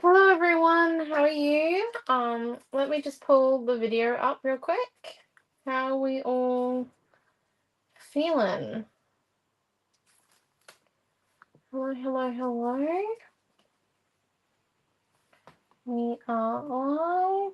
Hello everyone, how are you? Let me just pull the video up real quick. How are we all feeling? Hello, hello, hello. We are live.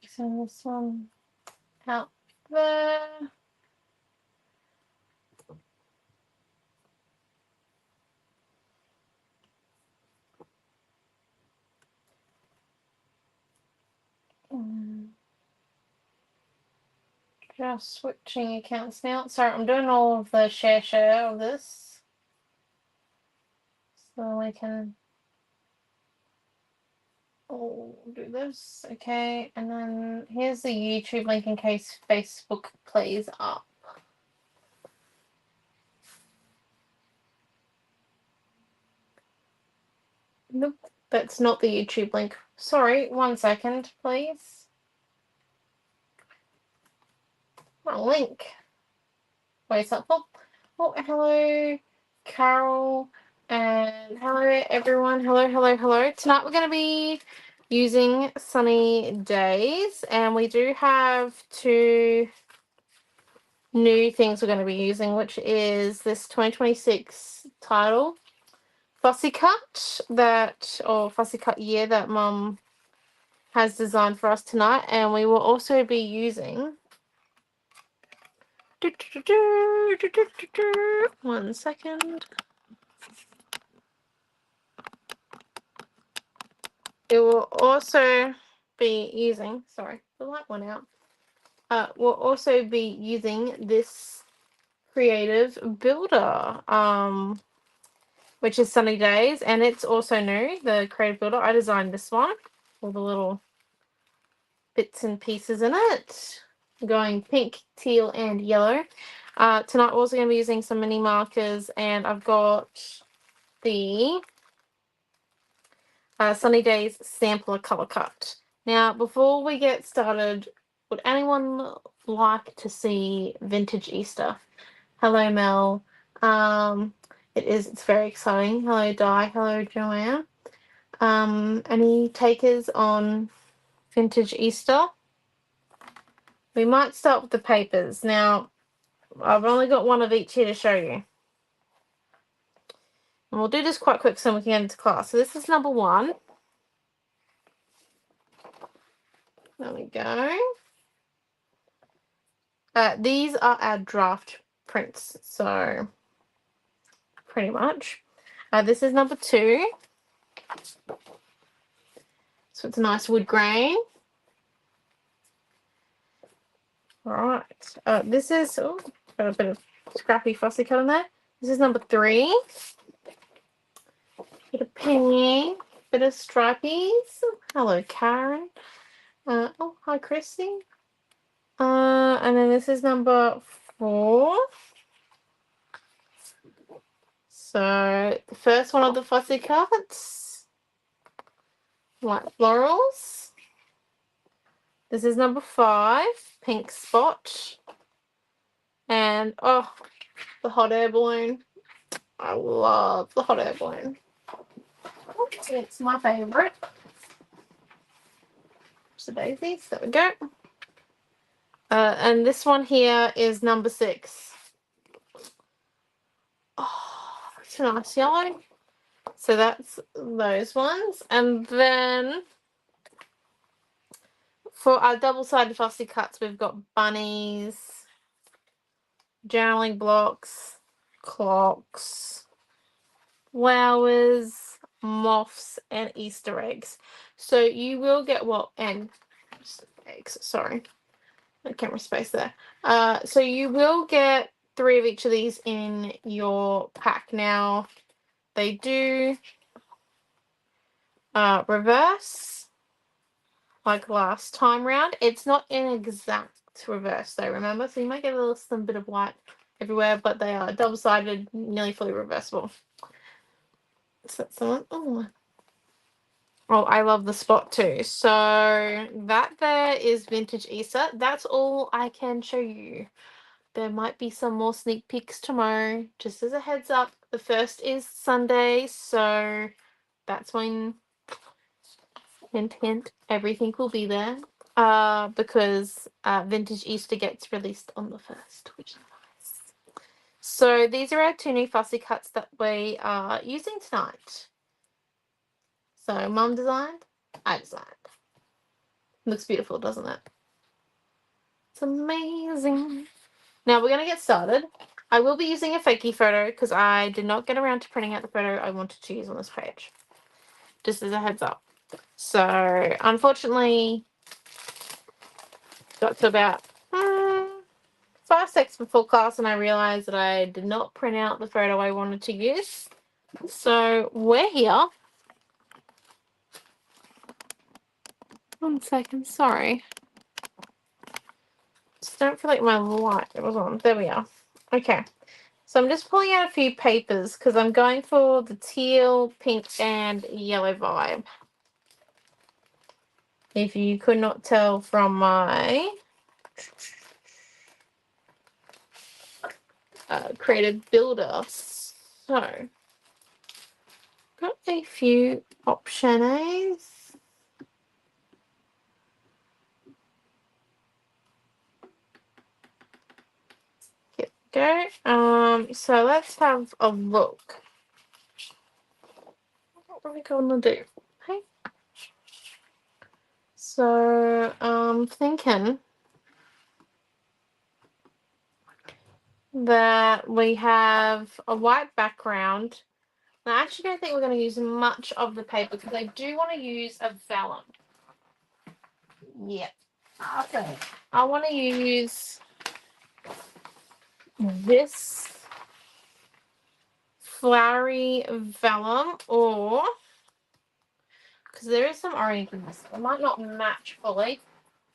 Send this one out there. Just switching accounts now. Sorry, I'm doing all of the share of this. So we can all do this. Okay, and then here's the YouTube link in case Facebook plays up. Nope, that's not the YouTube link. Sorry, 1 second, please. My link. Wait, helpful. Oh, hello, Carol, and hello, everyone. Hello, hello, hello. Tonight we're going to be using Sunny Days, and we do have 2 new things we're going to be using, which is this 2026 title, Fussy Cut, Fussy Cut Year that Mum has designed for us tonight, and we will also be using 1 second. It will also be using, sorry, the light went out. We'll also be using this creative builder, which is Sunny Days, and it's also new, the creative builder. I designed this one, all the little bits and pieces in it, going pink, teal, and yellow. Tonight we're also going to be using some mini markers, and I've got the Sunny Days sampler color cut. Now, before we get started, would anyone like to see Vintage Easter? Hello, Mel. It's very exciting. Hello, Di. Hello, Joanne. Any takers on Vintage Easter? We might start with the papers. Now, I've only got one of each here to show you. And we'll do this quite quick so we can get into class. So this is number 1. There we go. These are our draft prints, so pretty much. This is number 2. So it's a nice wood grain. Alright. This is, got a bit of scrappy fussy cut in there. This is number 3. Bit of pink, bit of stripies. Hello, Karen. Oh, hi, Christy. And then this is number 4. So the first one of the fussy cuts, white florals. This is number 5, pink spot. And oh, the hot air balloon. I love the hot air balloon. It's my favorite. The daisies, there we go. And this one here is number 6. Oh, it's a nice yellow. So that's those ones. And then for our double-sided fussy cuts, we've got bunnies, journaling blocks, clocks, flowers, moths, and Easter eggs. So you will get, eggs, sorry. The camera space there. So you will get 3 of each of these in your pack. Now, they do reverse like last time round. It's not an exact reverse though, remember? So you might get a little bit of white everywhere, but they are double-sided, nearly fully reversible. Is that someone? Oh, I love the spot too. So that there is vintage Easter. That's all I can show you. There might be some more sneak peeks tomorrow. Just as a heads up, the first is Sunday, so that's when, hint hint, everything will be there. Because vintage Easter gets released on the 1st, which is nice. So these are our 2 new fussy cuts that we are using tonight. So Mum designed, I designed. Looks beautiful, doesn't it? It's amazing. Now we're going to get started. I will be using a fakie photo because I did not get around to printing out the photo I wanted to use on this page. Just as a heads up. So unfortunately, got to about 5 seconds before class and I realised that I did not print out the photo I wanted to use. So we're here. 1 second, sorry. Just don't feel like my light was on. There we are. Okay. So I'm just pulling out a few papers because I'm going for the teal, pink, and yellow vibe. If you could not tell from my creative builder. So, got a few options. Here we go. So let's have a look. What are we going to do? Okay. So, I'm thinking that we have a white background. I actually don't think we're going to use much of the paper because I do want to use a vellum. Yeah. Okay. I want to use this flowery vellum, or because there is some orange in this, it might not match fully.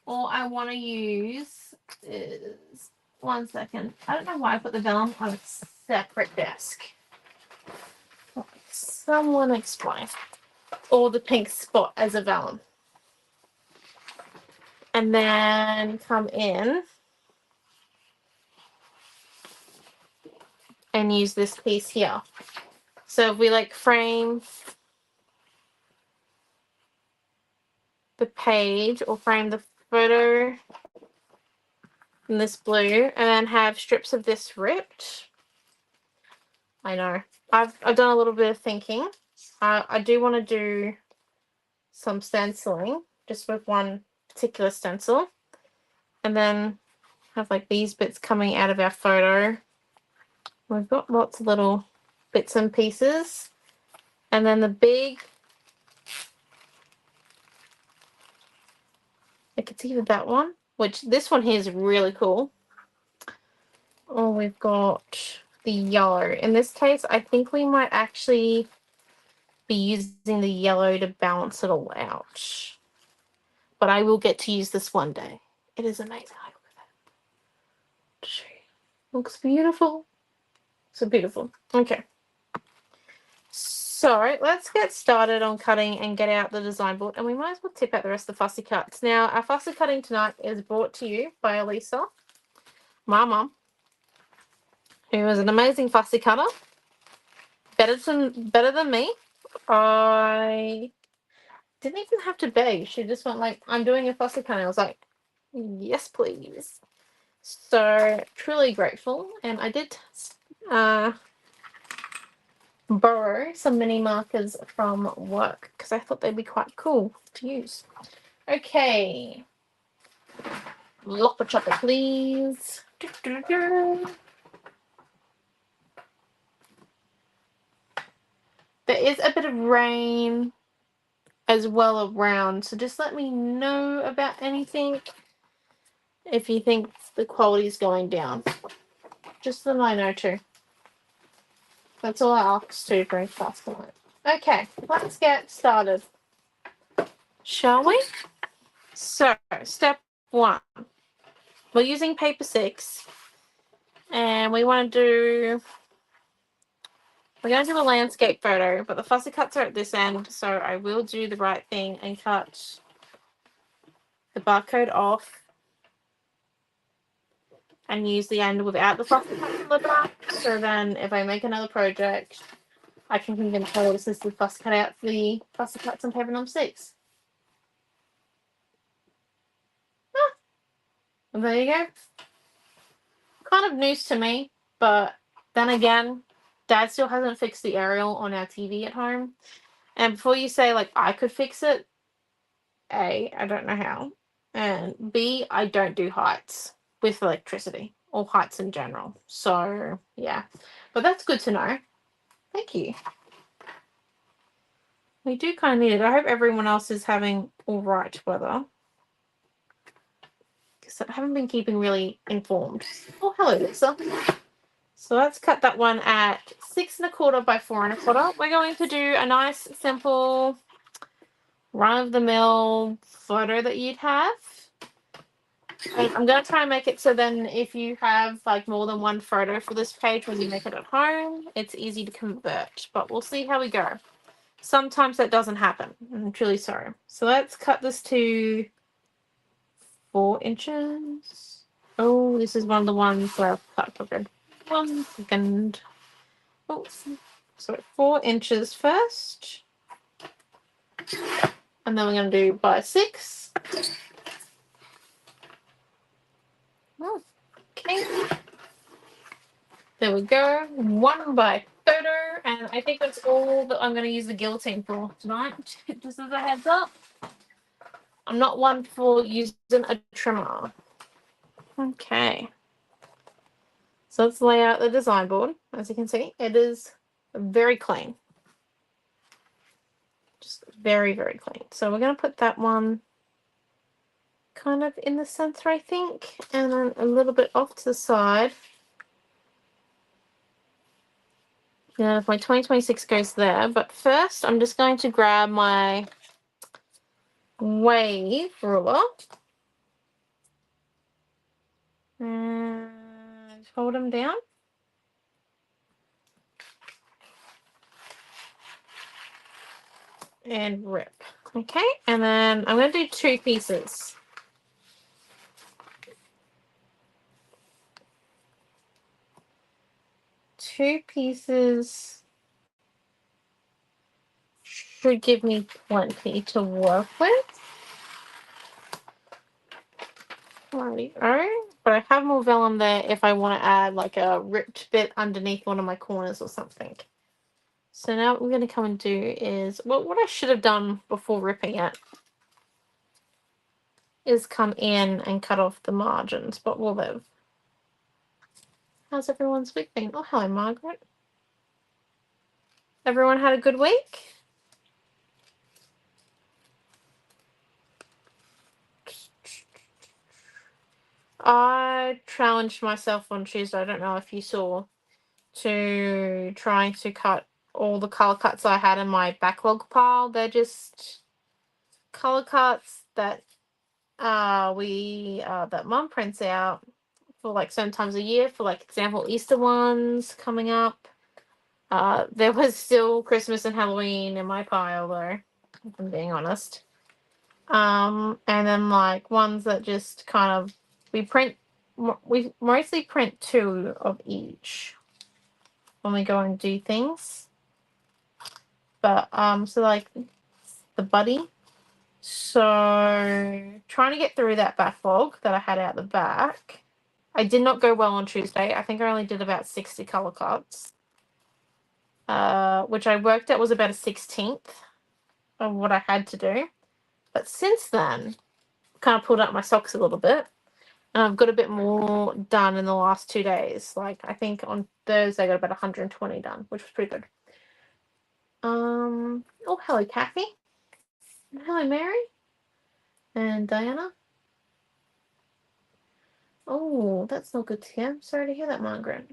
Or I want to use is 1 second. I don't know why I put the vellum on a separate desk. Someone explain. Or the pink spot as a vellum. And then come in and use this piece here. So if we like frame the page or frame the photo in this blue and then have strips of this ripped. I know. I've done a little bit of thinking. I do want to do some stenciling just with one particular stencil. And then have like these bits coming out of our photo. We've got lots of little bits and pieces. And then the big, like it's either that one, which this one here is really cool. Or we've got the yellow. In this case, I think we might actually be using the yellow to balance it all out. But I will get to use this one day. It is amazing. Look at that. Looks beautiful. So beautiful. Okay. So let's get started on cutting and get out the design board. And we might as well tip out the rest of the fussy cuts. Now, our fussy cutting tonight is brought to you by Elisa, my mum, who is an amazing fussy cutter. Better than me. I didn't even have to beg. She just went like, I'm doing a fussy cutting. I was like, yes, please. So truly grateful. And I did borrow some mini markers from work because I thought they'd be quite cool to use. Okay. Lopper chopper, please. There is a bit of rain as well around, so just let me know about anything if you think the quality is going down. Just so I know too. That's all I ask to bring fast tonight. Okay, let's get started. Shall we? So, step 1. We're using paper 6. And we want to do We're going to do a landscape photo, but the fussy cuts are at this end, so I will do the right thing and cut the barcode off and use the end without the fussy cuts on the back. So then if I make another project, I can convince her this is the fussy cut out for the fussy cuts on paper number 6. Ah, and there you go. Kind of news to me, but then again, Dad still hasn't fixed the aerial on our TV at home. And before you say, like, I could fix it, A, I don't know how. And B, I don't do heights with electricity or heights in general. So, yeah. But that's good to know. Thank you. We do kind of need it. I hope everyone else is having all right weather. Because I haven't been keeping really informed. Oh, hello, Lisa. So let's cut that one at 6 1/4 by 4 1/4. We're going to do a nice, simple, run-of-the-mill photo that you'd have. And I'm going to try and make it so then if you have like more than one photo for this page when you make it at home, it's easy to convert. But we'll see how we go. Sometimes that doesn't happen. I'm truly sorry. So let's cut this to 4 inches. Oh, this is one of the ones where I've cut crooked. 1 second. Oh, so 4 inches first. And then we're going to do by 6. Oh, okay. There we go. 1 by photo. And I think that's all that I'm going to use the guillotine for tonight. Just as a heads up. I'm not one for using a trimmer. Okay. So let's lay out the design board. As you can see, it is very clean. Just very, very clean. So we're going to put that one kind of in the center, I think, and then a little bit off to the side. Yeah, if my 2026 goes there. But first, I'm just going to grab my wave ruler and hold them down. And rip. Okay, and then I'm going to do 2 pieces. Two pieces should give me plenty to work with. Alrighty, but I have more vellum there if I want to add like a ripped bit underneath one of my corners or something. So now what we're going to come and do is, well, what I should have done before ripping it is come in and cut off the margins, but we'll live. How's everyone's week been? Oh, hello, Margaret. Everyone had a good week? I challenged myself on Tuesday, I don't know if you saw, to trying to cut all the color cuts I had in my backlog pile. They're just color cuts that that Mum prints out for like certain times a year, for like example Easter ones coming up. There was still Christmas and Halloween in my pile though, if I'm being honest. And then like ones that just kind of we mostly print 2 of each when we go and do things. But so like the buddy. So trying to get through that backlog that I had out the back. I did not go well on Tuesday. I think I only did about 60 color cuts. Which I worked out was about a 16th of what I had to do. But since then, kind of pulled up my socks a little bit. And I've got a bit more done in the last 2 days. Like I think on Thursday I got about 120 done, which was pretty good. Oh, hello, Kathy. Hello, Mary. And Diana. Oh, that's not good to hear. I'm sorry to hear that, Margaret.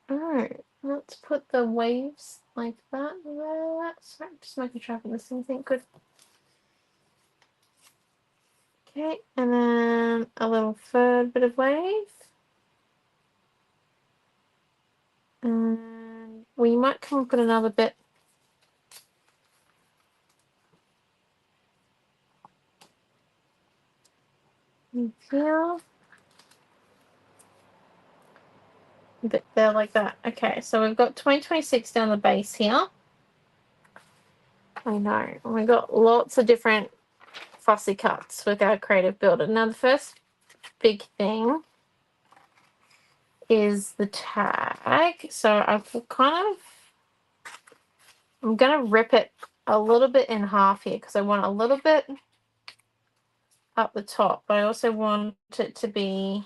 Alright, let's put the waves like that. Sorry, just making sure I have this thing good. Okay, and then a little third bit of wave. And we might come up with another bit. Here. A bit there like that. Okay, so we've got 2026 down the base here. I know. We've got lots of different fussy cuts with our creative builder. Now the first big thing is the tag. So I've I'm gonna rip it a little bit in half here because I want a little bit up the top, but I also want it to be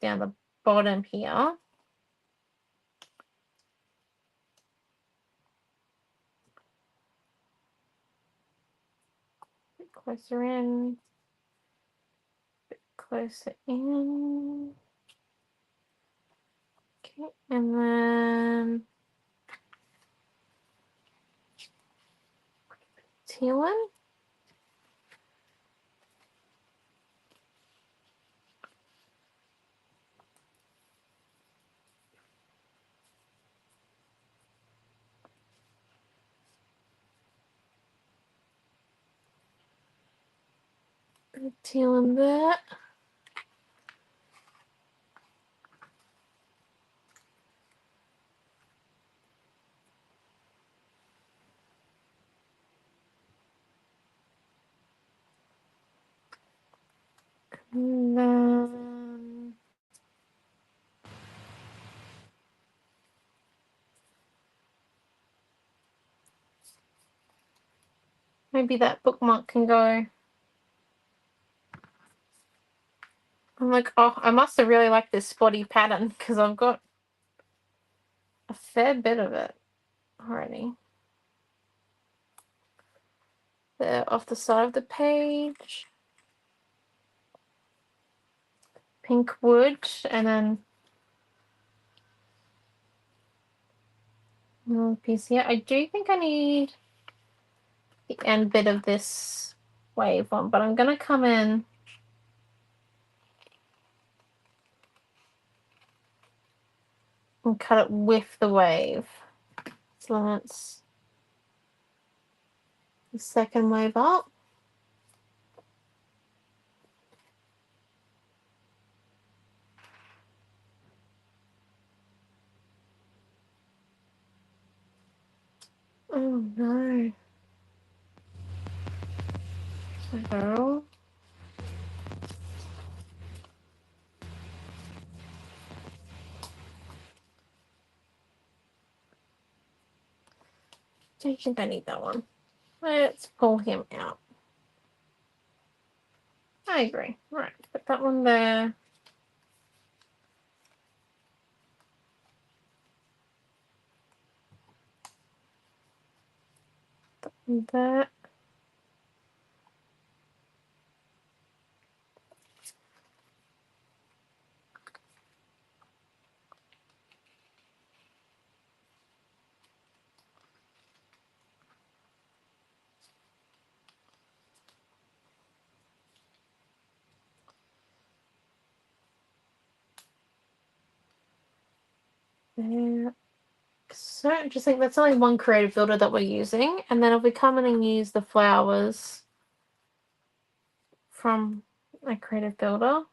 down the bottom here. Bit closer in, bit closer in. Okay, and then teal. Teal in there. And then maybe that bookmark can go. I'm like, oh, I must have really liked this spotty pattern because I've got a fair bit of it already. There off the side of the page. Pink wood, and then another piece here. I do think I need the end bit of this wave one, but I'm gonna come in and cut it with the wave. So that's the second wave up. Oh no. So I think I need that one. Let's pull him out. I agree. Right, put that one there. That. There. So I just think that's only one creative builder that we're using, and then if we come in and use the flowers from a creative builder,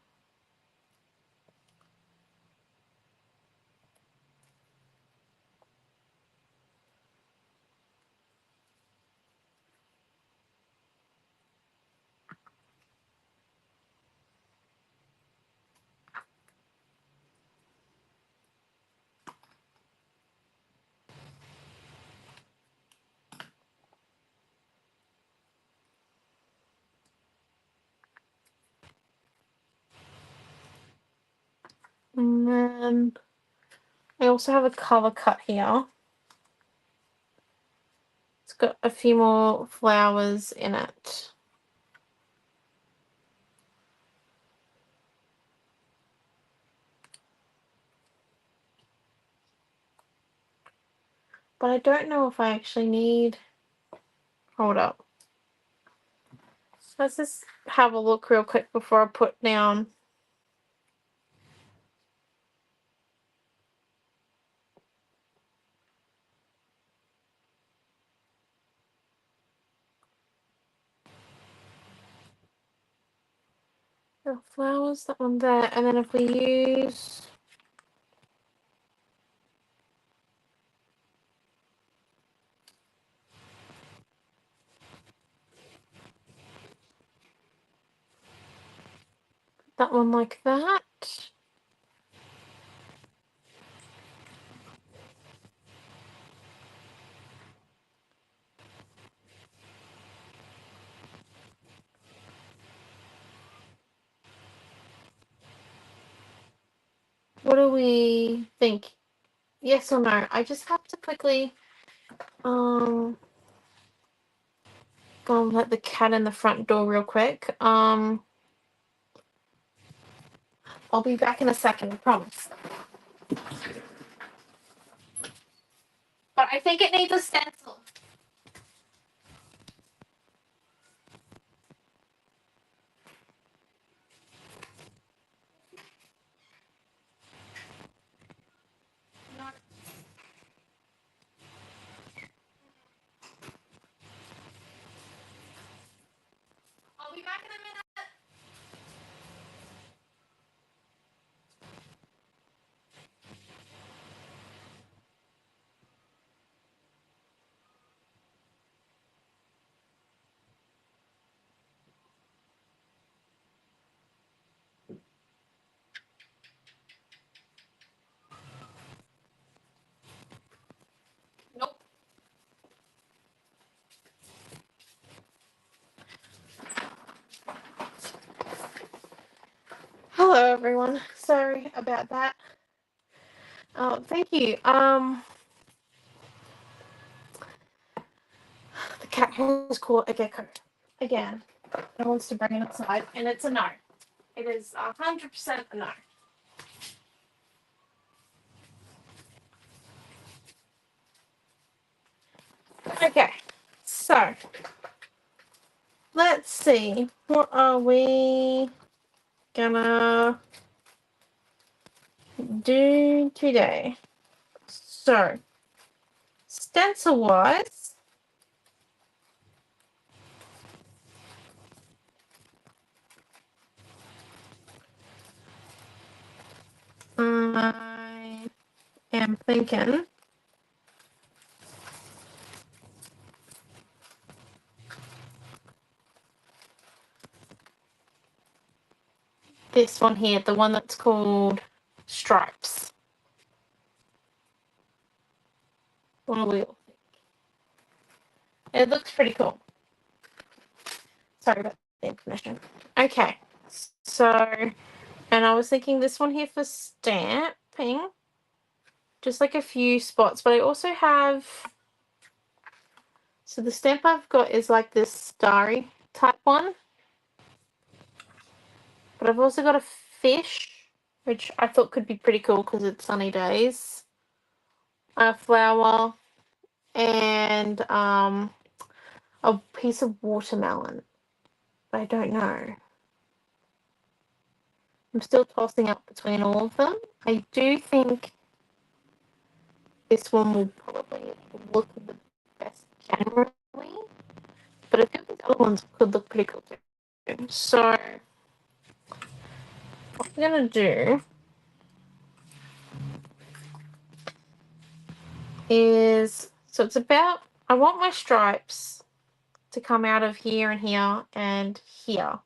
and then I also have a cover cut here. It's got a few more flowers in it. But I don't know if I actually need... Hold up. Let's just have a look real quick before I put down. The flowers, that one there, and then if we use that one like that. What do we think? Yes or no? I just have to quickly go and let the cat in the front door real quick. I'll be back in a second, I promise. But I think it needs a stencil. No. I'll be back in a minute. Nope. Hello everyone. Sorry about that. Thank you. The cat has caught a gecko again. It wants to bring it outside, and it's a no. It is 100% a no. Okay, so let's see. What are we gonna do today? So, stencil wise, I am thinking this one here, the one that's called Stripes. What do we all think? It looks pretty cool. Sorry about the information. Okay, so, and I was thinking this one here for stamping, just like a few spots, but I also have, so the stamp I've got is like this starry type one, but I've also got a fish, which I thought could be pretty cool because it's sunny days, a flower, and a piece of watermelon. But I don't know. I'm still tossing up between all of them. I do think this one will probably look the best generally, but I think the other ones could look pretty cool too. So what we're gonna do is, so it's about, I want my stripes to come out of here and here and here.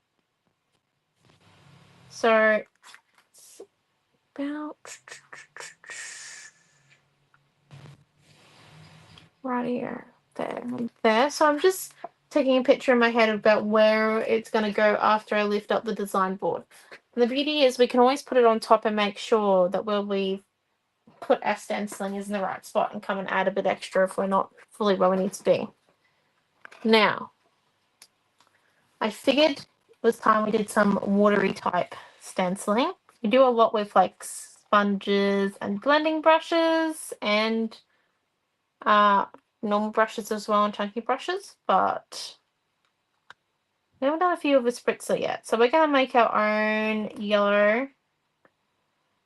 So it's about right here, there. So I'm just taking a picture in my head about where it's going to go after I lift up the design board. And the beauty is we can always put it on top and make sure that where we put our stenciling is in the right spot and come and add a bit extra if we're not fully where we need to be. Now, I figured it was time we did some watery type stenciling. We do a lot with like sponges and blending brushes and normal brushes as well and chunky brushes, but We haven't done a few of a spritzer yet. So we're going to make our own yellow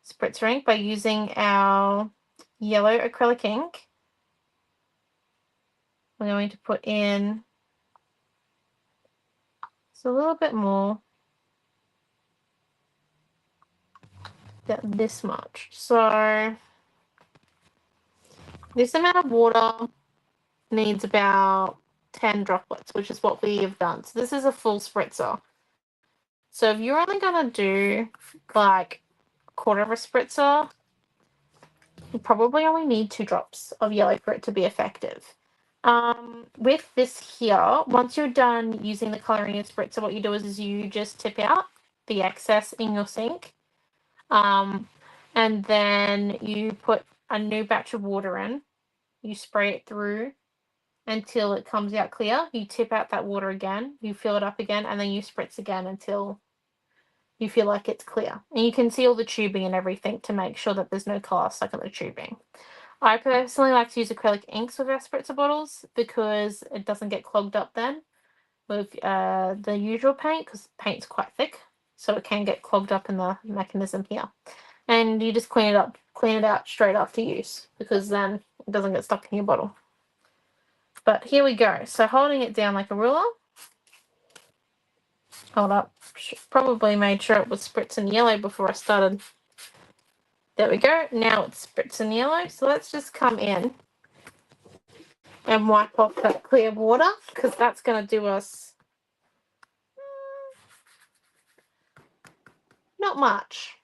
spritzer ink by using our yellow acrylic ink. We're going to put in just a little bit more, about this much. So this amount of water needs about 10 droplets, which is what we have done. So this is a full spritzer. So if you're only going to do like a quarter of a spritzer, you probably only need 2 drops of yellow for it to be effective. With this here, once you're done using the colour in your spritzer, what you do is you just tip out the excess in your sink. And then you put a new batch of water in. You spray it through until it comes out clear. You tip out that water again, you fill it up again, and then you spritz again until you feel like it's clear. And you can see all the tubing and everything to make sure that there's no colour stuck in the tubing. I personally like to use acrylic inks with our spritzer bottles because it doesn't get clogged up then with the usual paint, because paint's quite thick, so it can get clogged up in the mechanism here. And you just clean it out straight after use, because then it doesn't get stuck in your bottle. But here we go. So holding it down like a ruler. Hold up. Probably made sure it was spritzing yellow before I started. There we go. Now it's spritzing yellow. So let's just come in and wipe off that clear water, because that's going to do us not much,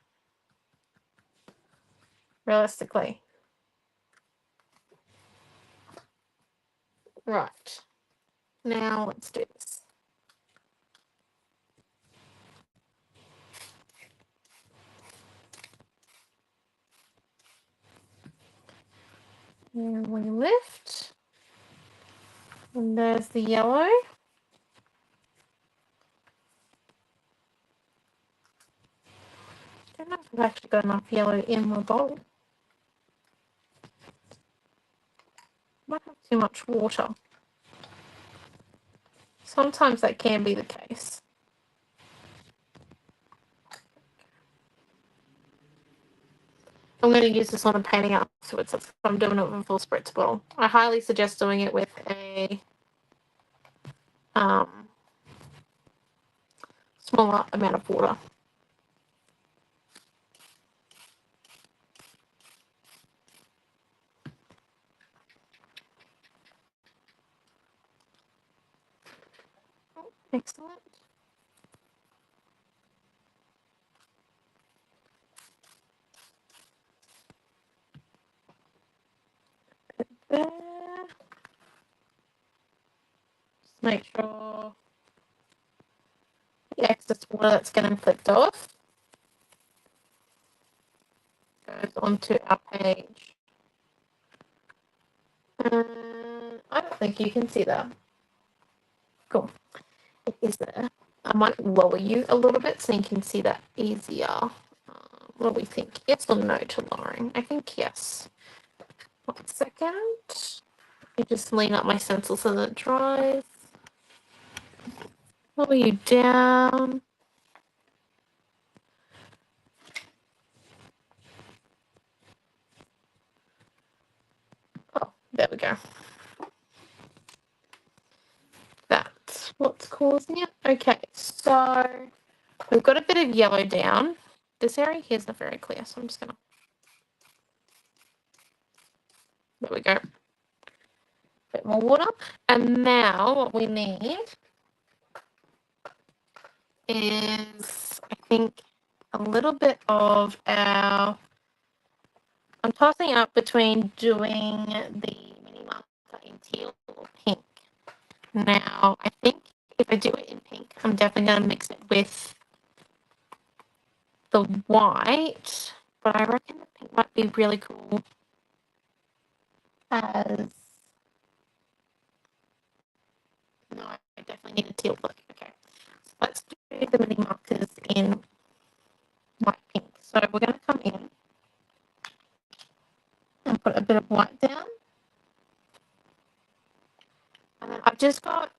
realistically. Right. Now let's do this. And we lift. And there's the yellow. I don't know if I've actually got enough yellow in my bowl. Might have too much water. Sometimes that can be the case. I'm going to use this on a painting afterwards. That's what I'm doing it with a full spritz bottle. I highly suggest doing it with a smaller amount of water. Excellent. There. Just make sure the excess water that's getting flipped off goes onto our page. I don't think you can see that. Cool. It is there. I might lower you a little bit so you can see that easier. What do we think? Yes or no to lowering? I think yes. 1 second. I just lean up my stencil so that it dries. Lower you down. Oh, there we go. That's what's causing it. Okay, so we've got a bit of yellow down. This area here is not very clear, so I'm just gonna. There we go. Bit more water. And now what we need is, I think, a little bit of our. I'm tossing up between doing the mini marker in teal or pink. Now, I think if I do it in pink, I'm definitely going to mix it with the white, but I reckon the pink might be really cool as. No, I definitely need a teal look. Okay, so let's do the mini markers in light pink. So we're going to come in and put a bit of white down. And then I've just got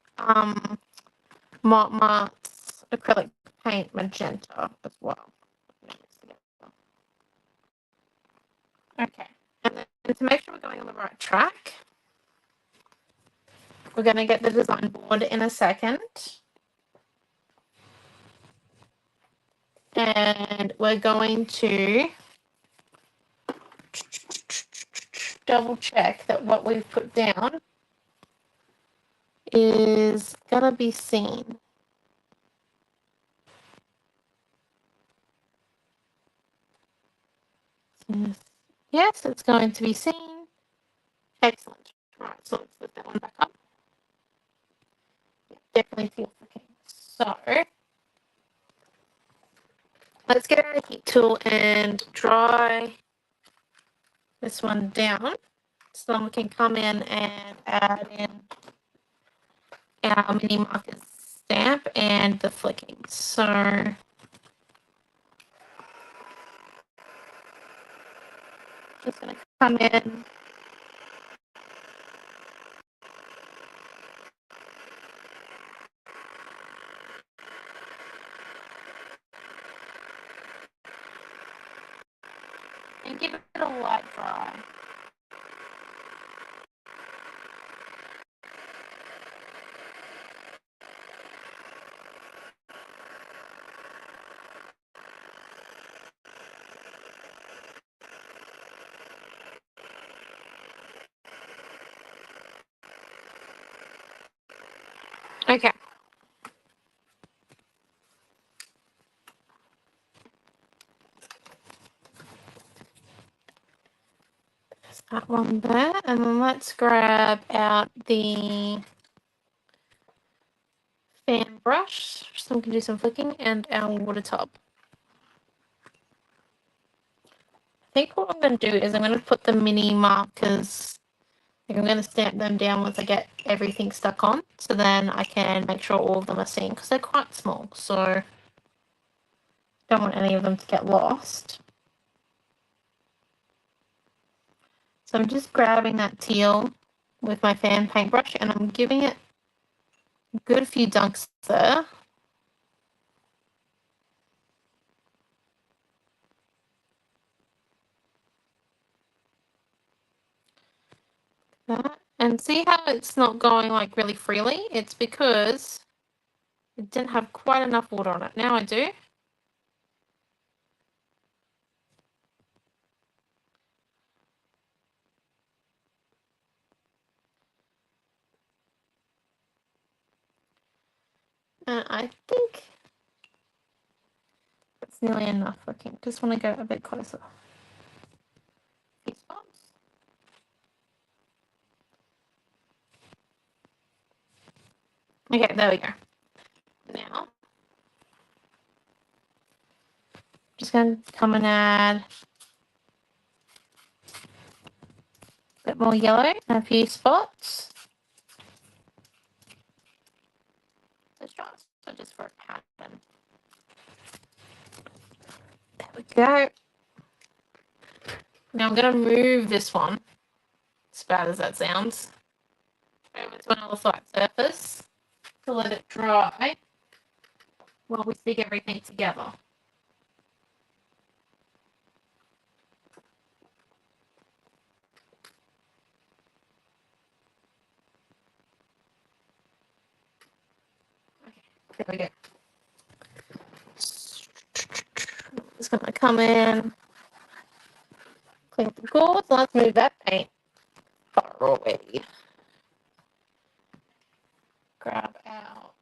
Mart's acrylic paint magenta as well. Okay, and then to make sure we're going on the right track, we're going to get the design board in a second. And we're going to double check that what we've put down is going to be seen. Yes, it's going to be seen. Excellent. Right, so let's put that one back up. Definitely feels okay. So let's get our heat tool and dry this one down. So then we can come in and add in our mini marker stamp and the flicking. So just going to come in. And give it a light dry. Okay. There's that one there. And then let's grab out the fan brush so we can do some flicking and our water tub. I think what I'm going to do is I'm going to put the mini markers, like I'm going to stamp them down once I get everything stuck on, so then I can make sure all of them are seen, because they're quite small, so don't want any of them to get lost. So I'm just grabbing that teal with my fan paintbrush and I'm giving it a good few dunks there. And see how it's not going like really freely? It's because it didn't have quite enough water on it. Now I do. And I think that's nearly enough. Okay, just want to go a bit closer. Okay, there we go. Now, just going to come and add a bit more yellow and a few spots. So just for a pattern. There we go. Now I'm going to move this one, as bad as that sounds, over to another flat surface to let it dry while we stick everything together. There we go. Just going to come in, clean up the cords. Let's move that paint far away. Grab out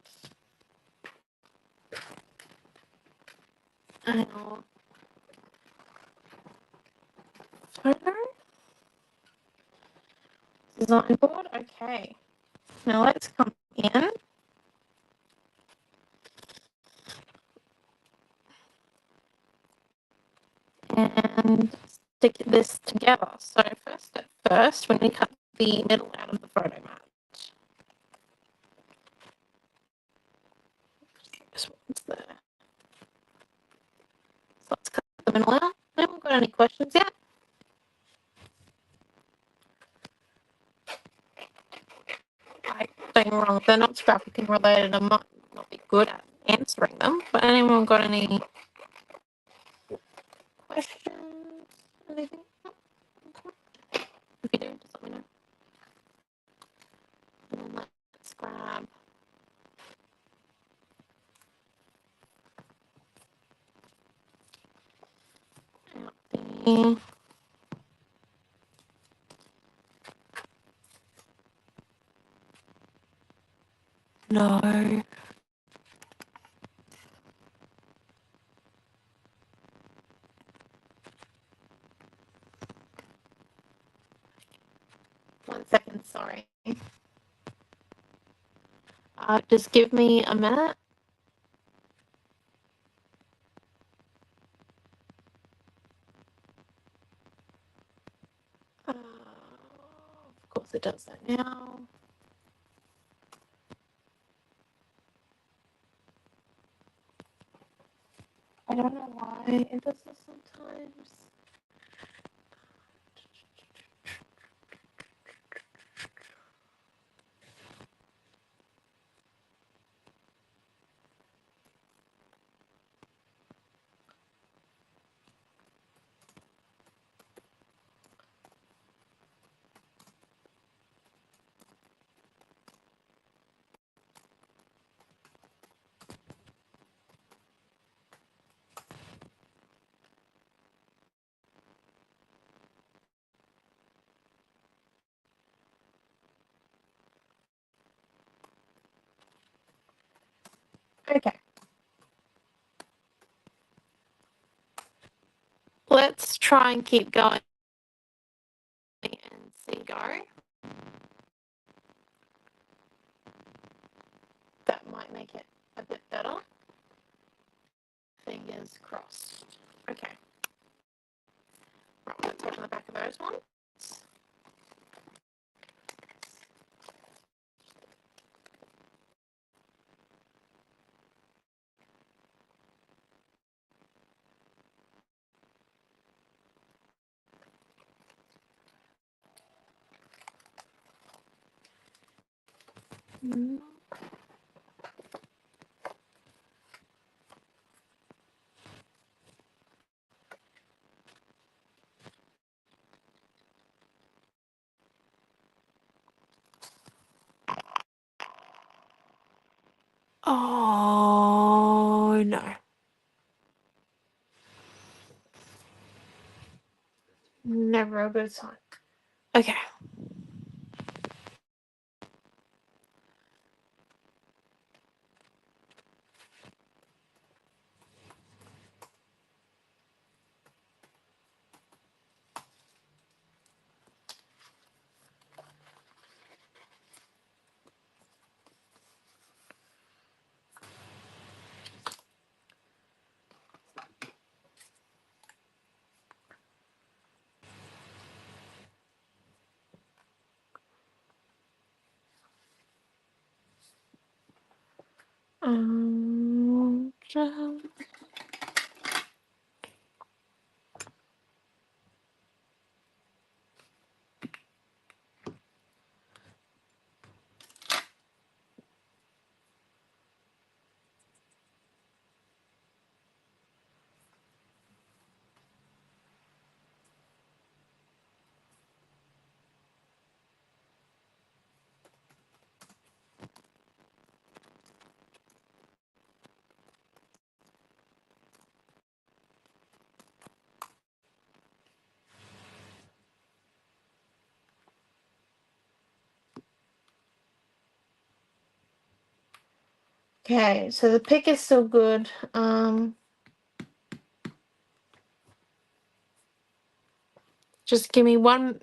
our photo design board. Okay. Now let's come in and stick this together. So first, we're going to cut the middle out of the photo mat. This one's there. So let's cut the middle out. Haven't got any questions yet? Don't get me wrong, if they're not scrapbooking related, I might not be good at answering them. But anyone got any questions? Anything? If you do, just let me know. And then let's grab out the no. 1 second, sorry. Just give me a minute. Of course it does that now. I don't know why it does this sometimes. Okay. Let's try and keep going and see go. That might make it a bit better. Fingers crossed. Okay. Right, let's open the back of those ones. Oh no. Never a good sign. Okay. Um, okay, so the pick is still good. Just give me one.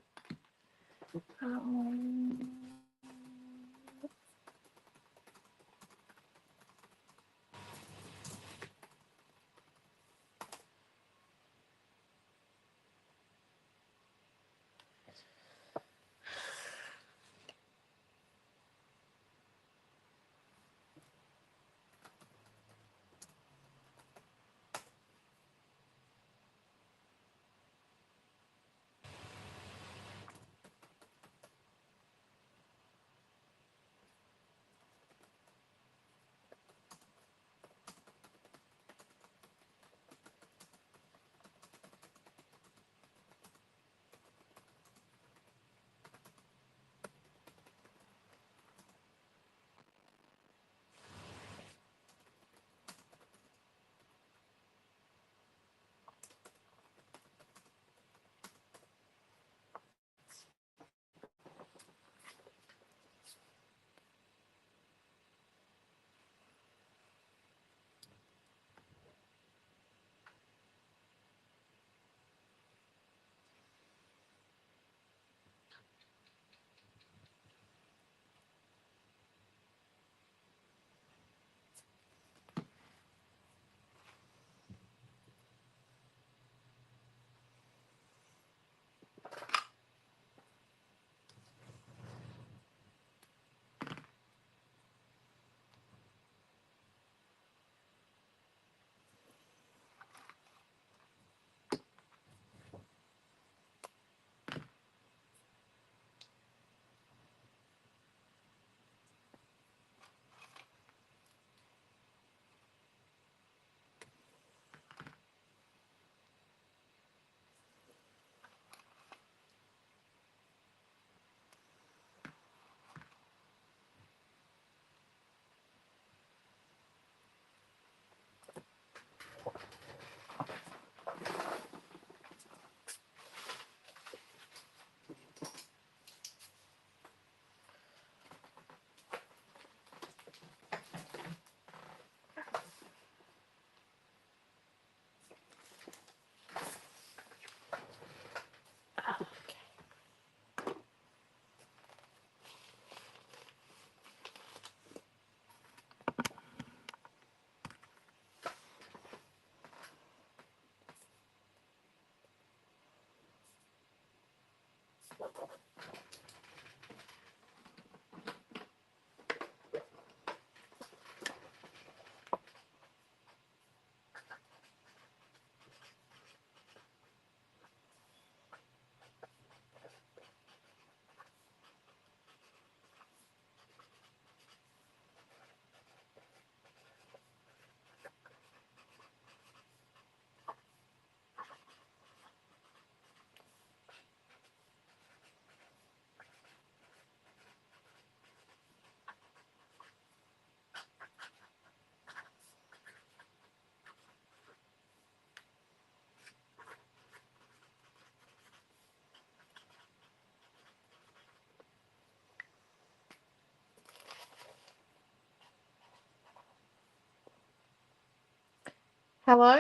Hello?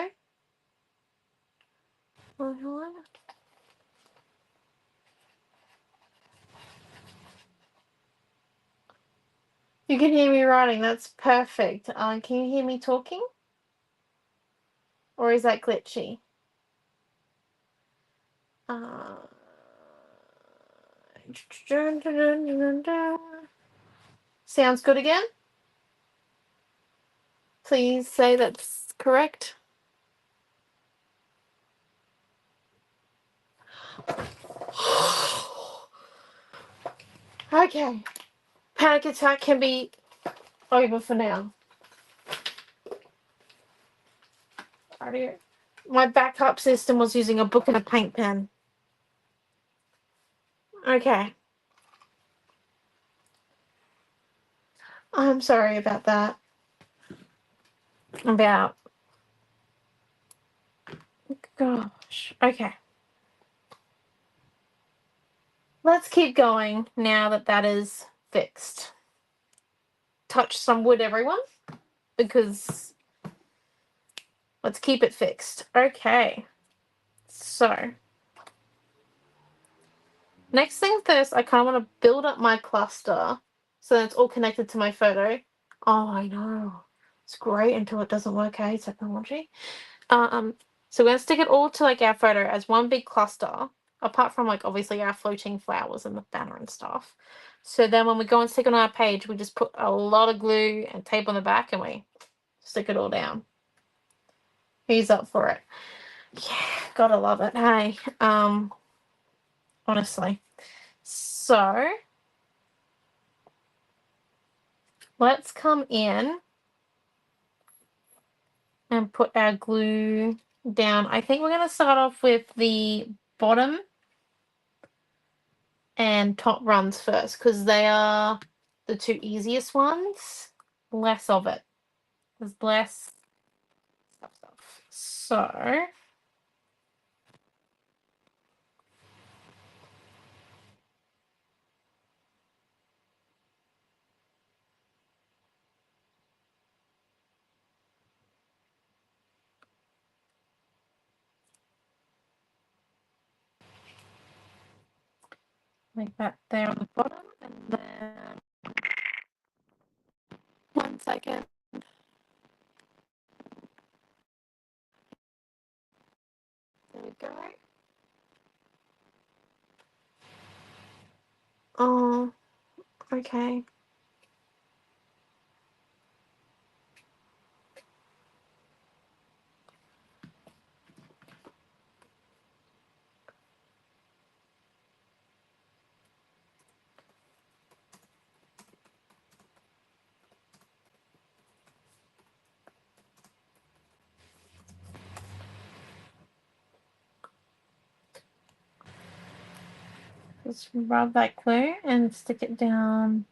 Oh, hello? You can hear me writing. That's perfect. Can you hear me talking? Or is that glitchy? Sounds good again? Please say that's correct. Okay. Panic attack can be over for now. My backup system was using a book and a paint pen. Okay. I'm sorry about that. Gosh. Okay. Let's keep going now that that is fixed. Touch some wood, everyone, because let's keep it fixed. Okay. So, next thing first, I kind of want to build up my cluster so that it's all connected to my photo. Oh, I know. It's great until it doesn't work, eh? Technology. So we're going to stick it all to like our photo as one big cluster, apart from like obviously our floating flowers and the banner and stuff. So then when we go and stick it on our page, we just put a lot of glue and tape on the back and we stick it all down. Who's up for it? Yeah, gotta love it, hey. Honestly. So let's come in and put our glue down. I think we're going to start off with the bottom and top runs first because they are the two easiest ones. Less of it. There's less stuff. So like that there on the bottom, and then 1 second. There we go. Oh, okay. Just rub that glue and stick it down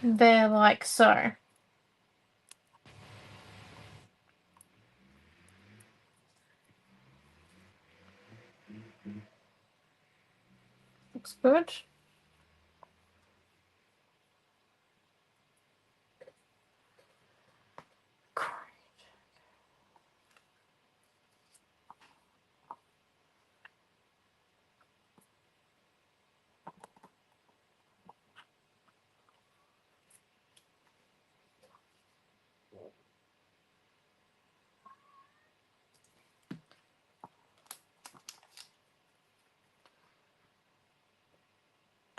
there like so. Looks good.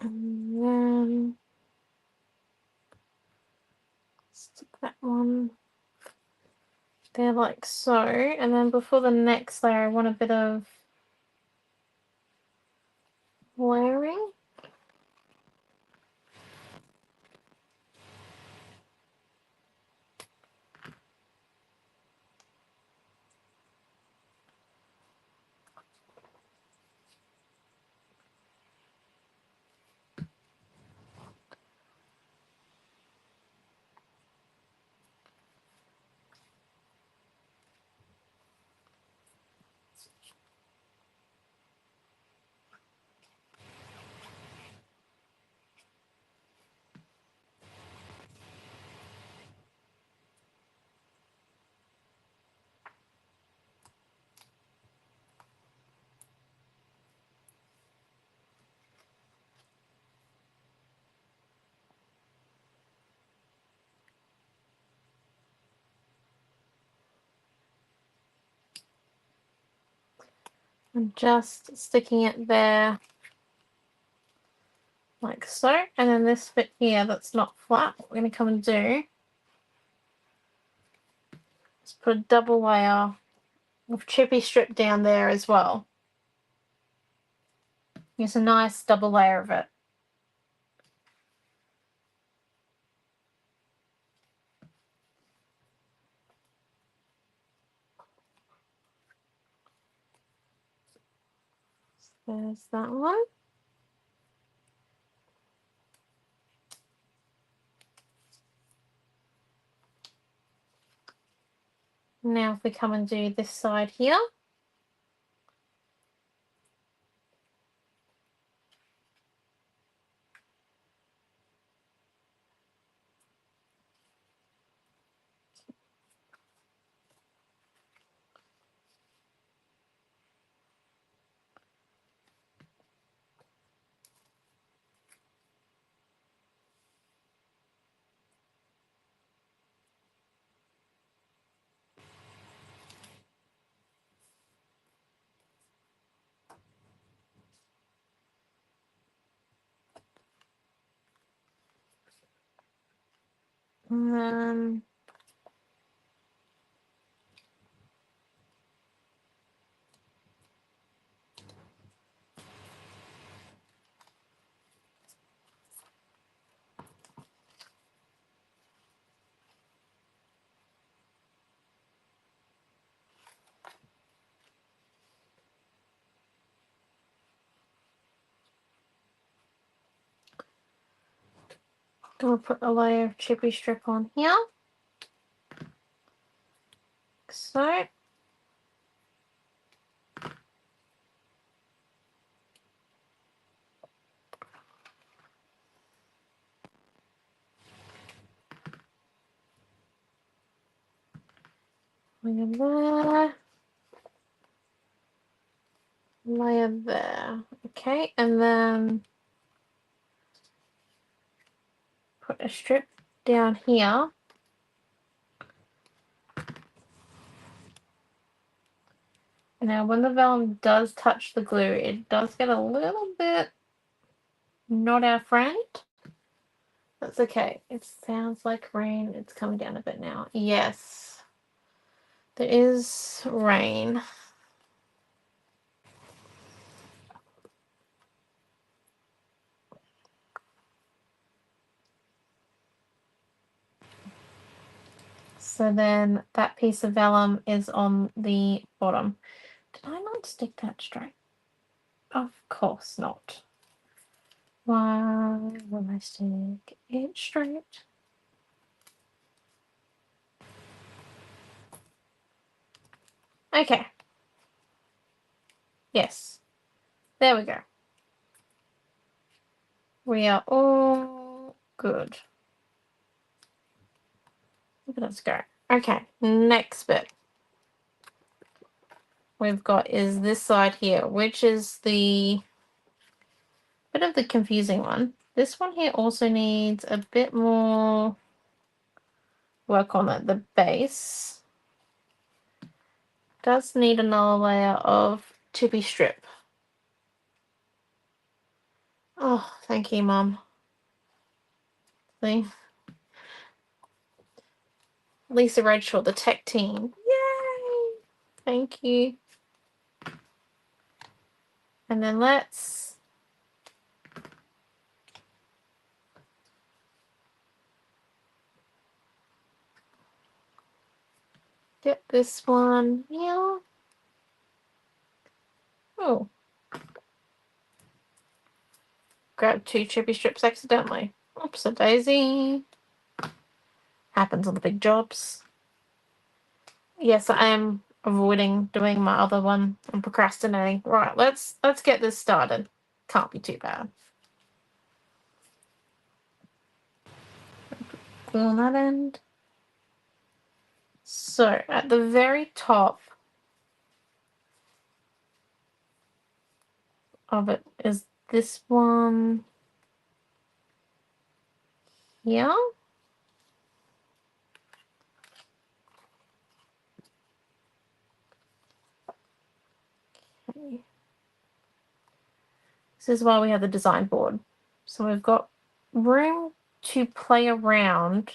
And then stick that one there like so. And then before the next layer, I want a bit of layering. I'm just sticking it there like so. And then this bit here that's not flat, what we're going to come and do is put a double layer of chippy strip down there as well. It's a nice double layer of it. There's that one. Now if we come and do this side here. And then gonna put a layer of chippy strip on here. So. Layer there. Layer there. Okay, and then put a strip down here. Now when the vellum does touch the glue, it does get a little bit not our friend. That's okay. It sounds like rain. It's coming down a bit now. Yes. There is rain. So then that piece of vellum is on the bottom. Did I not stick that straight? Of course not. Why will I stick it straight? Okay. Yes. There we go. We are all good. Look at us go. Okay, next bit we've got is this side here, which is the bit of the confusing one. This one here also needs a bit more work on it. The base does need another layer of chippy strip. Oh, thank you, Mum. See? Lisa Redshaw, the tech team. Yay! Thank you. And then let's get this one here. Oh. Grabbed two chippy strips accidentally. Oops, a daisy. Happens on the big jobs. Yes, I am avoiding doing my other one. I'm procrastinating. Right, let's get this started. Can't be too bad. Glue on that end. So at the very top of it is this one here. This is why we have the design board. So we've got room to play around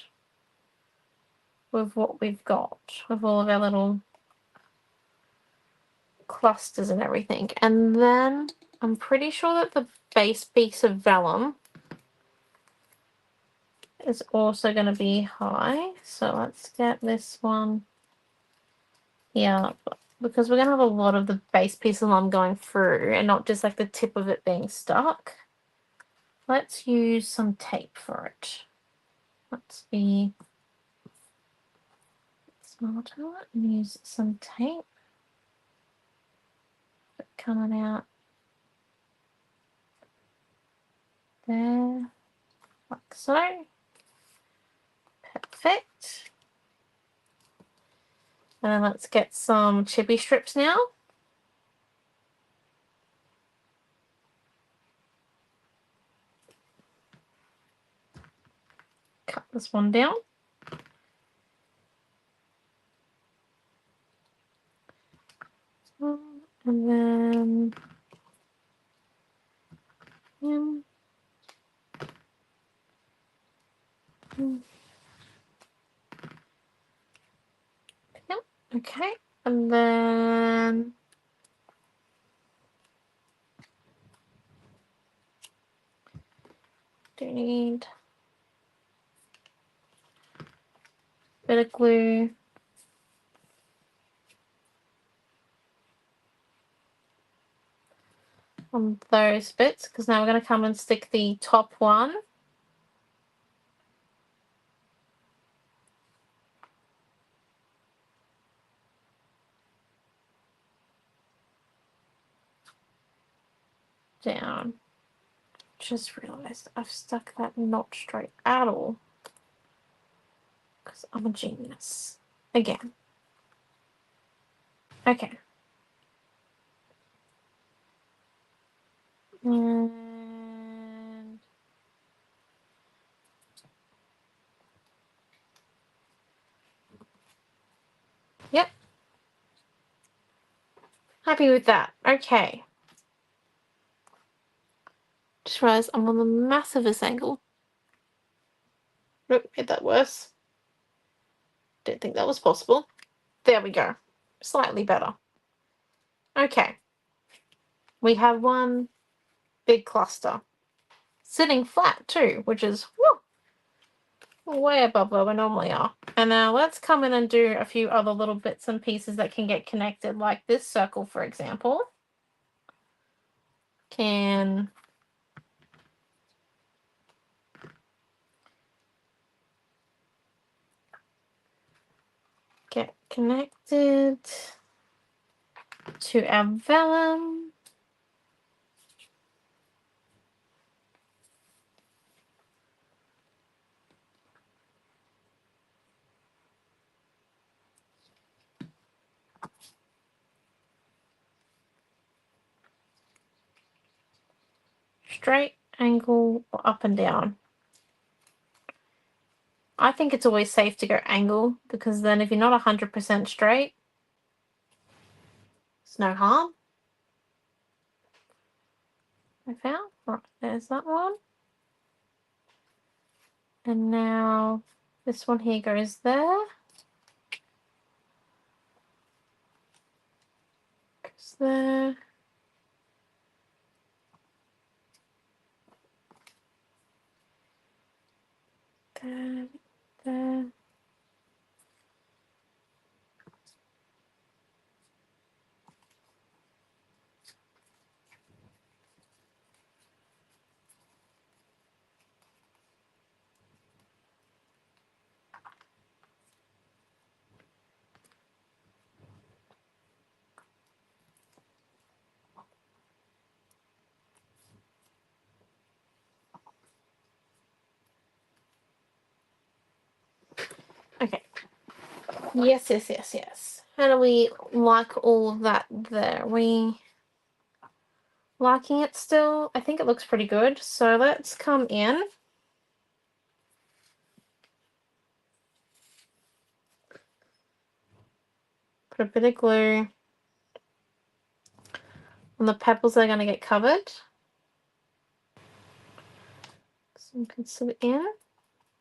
with what we've got, with all of our little clusters and everything. And then I'm pretty sure that the base piece of vellum is also going to be high. So let's get this one here, because we're going to have a lot of the base piece of vellum going through and not just like the tip of it being stuck. Let's use some tape for it. Let's be smarter and use some tape. Coming out there, like so. Perfect. And then let's get some chippy strips now. Cut this one down. And then yep, okay. And then do need a bit of glue. On those bits, because now we're going to come and stick the top one down. Just realized I've stuck that not straight at all, because I'm a genius again. Okay. And yep. Happy with that. Okay. Just realized I'm on the massivest angle. Nope, made that worse. Didn't think that was possible. There we go. Slightly better. Okay. We have one big cluster. Sitting flat too, which is way above where we normally are. And now let's come in and do a few other little bits and pieces that can get connected, like this circle, for example. Can get connected to our vellum. Straight, angle, or up and down. I think it's always safe to go angle, because then if you're not 100% straight, it's no harm. I found. Right, there's that one. And now this one here goes there. Goes there. There. There. Okay. Yes, yes, yes, yes. How do we like all of that there? We liking it still? I think it looks pretty good. So let's come in. Put a bit of glue And the pebbles are going to get covered. Some consider in.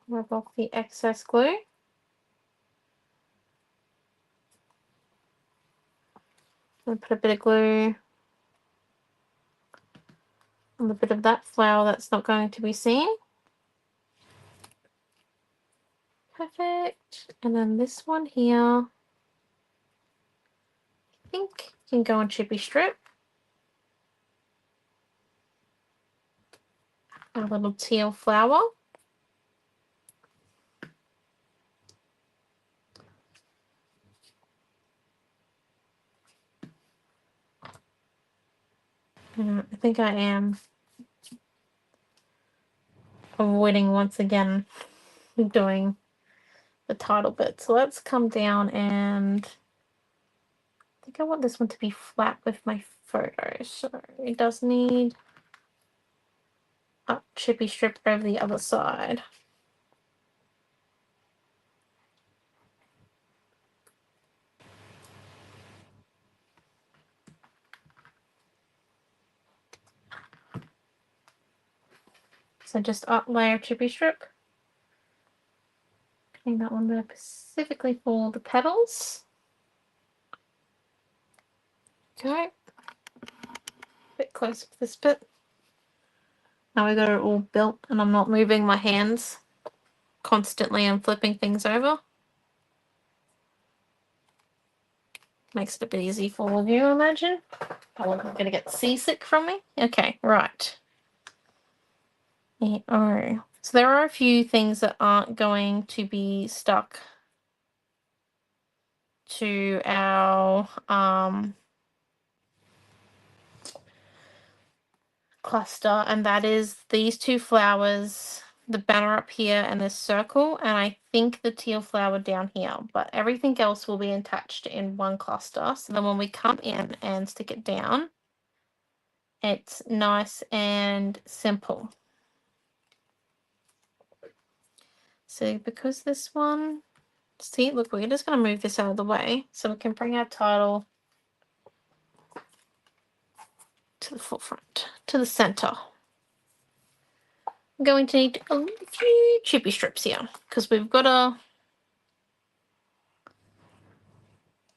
Rub off the excess glue. And put a bit of glue on a bit of that flower that's not going to be seen. Perfect. And then this one here, I think can go on chippy strip. A little teal flower. I think I am avoiding once again doing the title bit. So let's come down, and I think I want this one to be flat with my photo. So it does need a chippy strip over the other side. So just up layer chippy strip. Putting that one there specifically for the petals. Okay. Bit closer to this bit. Now we got it all built and I'm not moving my hands constantly and flipping things over. Makes it a bit easy for all of you, I imagine. I wasn't going to get seasick from me. Okay, right. Oh. So there are a few things that aren't going to be stuck to our cluster, and that is these two flowers, the banner up here and this circle, and I think the teal flower down here, but everything else will be attached in one cluster. So then when we come in and stick it down, it's nice and simple. So because this one, see, look, we're just going to move this out of the way so we can bring our title to the forefront, to the center. I'm going to need a few chippy strips here because we've got to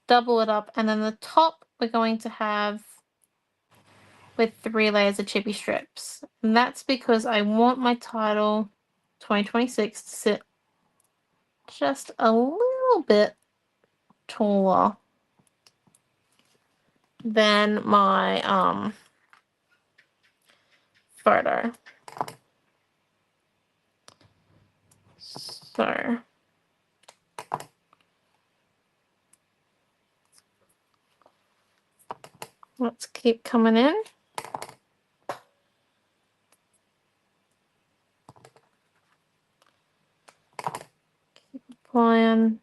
double it up, and then the top we're going to have with 3 layers of chippy strips. And that's because I want my title 2026 to sit just a little bit taller than my photo. So let's keep coming in. Keep applying.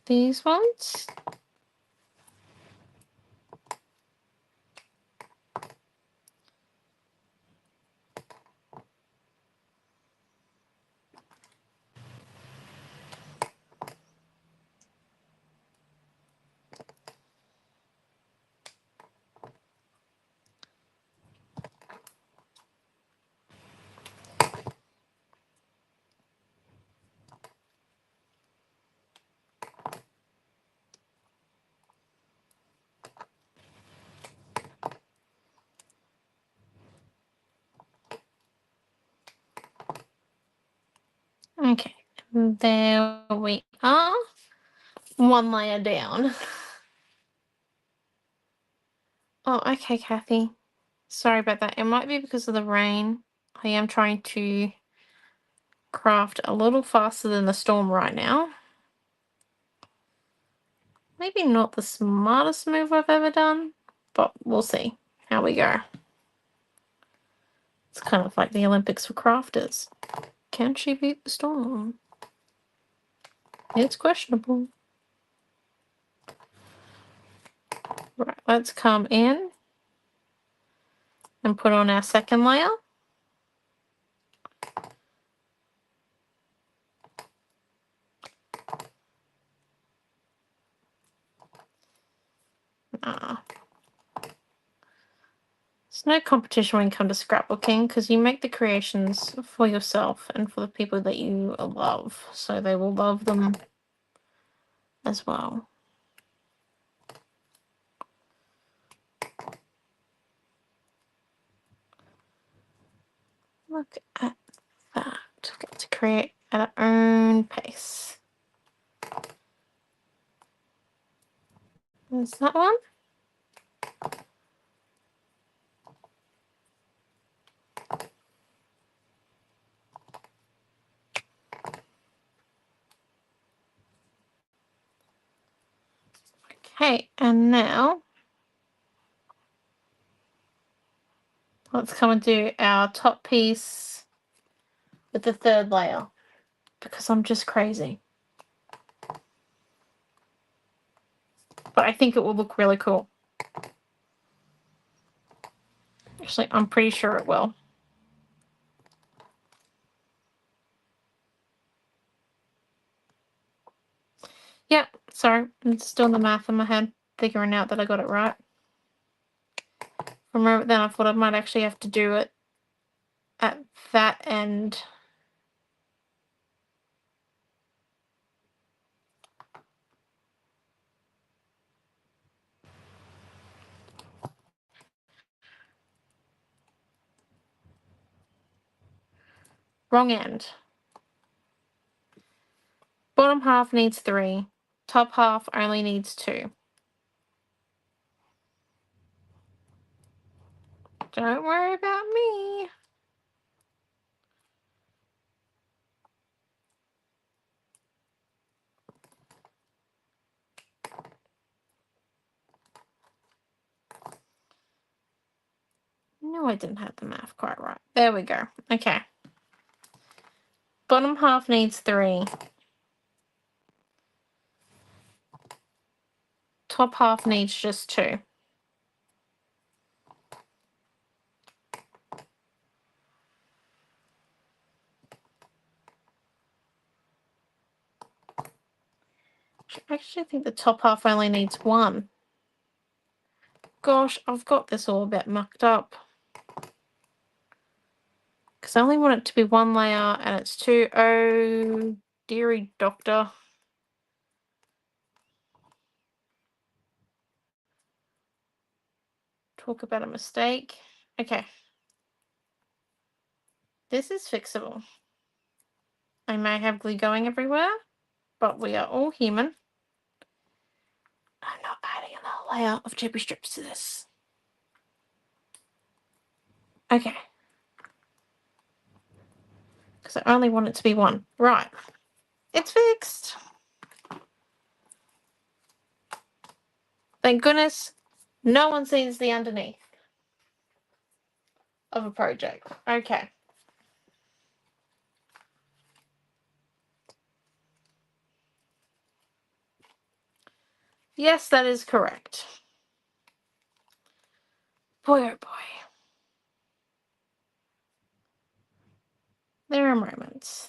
These ones. Okay, there we are. One layer down. Oh, okay, Kathy. Sorry about that. It might be because of the rain. I am trying to craft a little faster than the storm right now. Maybe not the smartest move I've ever done, but we'll see how we go. It's kind of like the Olympics for crafters. Can she beat the storm? It's questionable. Right, let's come in and put on our second layer. There's no competition when you come to scrapbooking because you make the creations for yourself and for the people that you love, so they will love them as well. Look at that. We get to create at our own pace. There's that one. Okay, and now let's come and do our top piece with the third layer because I'm just crazy. But I think it will look really cool. Actually, I'm pretty sure it will. Yep, sorry, I'm still in the math in my head, figuring out that I got it right. From then I thought I might actually have to do it at that end. Wrong end. Bottom half needs 3. Top half only needs 2. Don't worry about me. No, I didn't have the math quite right. There we go. Okay. Bottom half needs 3. Top half needs just 2. I actually think the top half only needs 1. Gosh, I've got this all a bit mucked up. Because I only want it to be 1 layer and it's 2. Oh, dearie doctor. Talk about a mistake. Okay. This is fixable. I may have glue going everywhere, but we are all human. I'm not adding another layer of chippy strips to this. Okay. Because I only want it to be 1. Right. It's fixed. Thank goodness no one sees the underneath of a project. Okay. Yes, that is correct. Boy, oh boy. There are moments.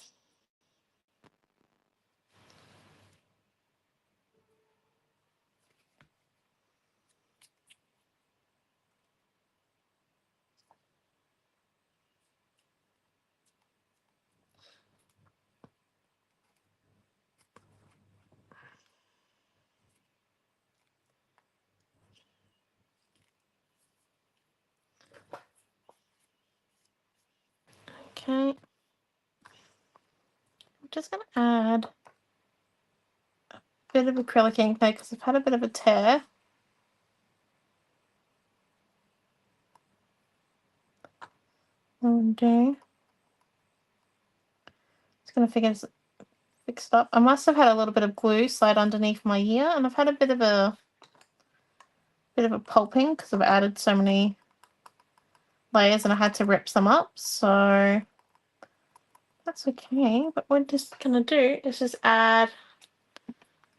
Okay. I'm just going to add a bit of acrylic ink there because I've had a bit of a tear. Okay. Just going to figure this fixed up. I must have had a little bit of glue slide underneath my ear, and I've had a bit of a pulping because I've added so many layers and I had to rip some up, so that's okay. But what we're just gonna do is just add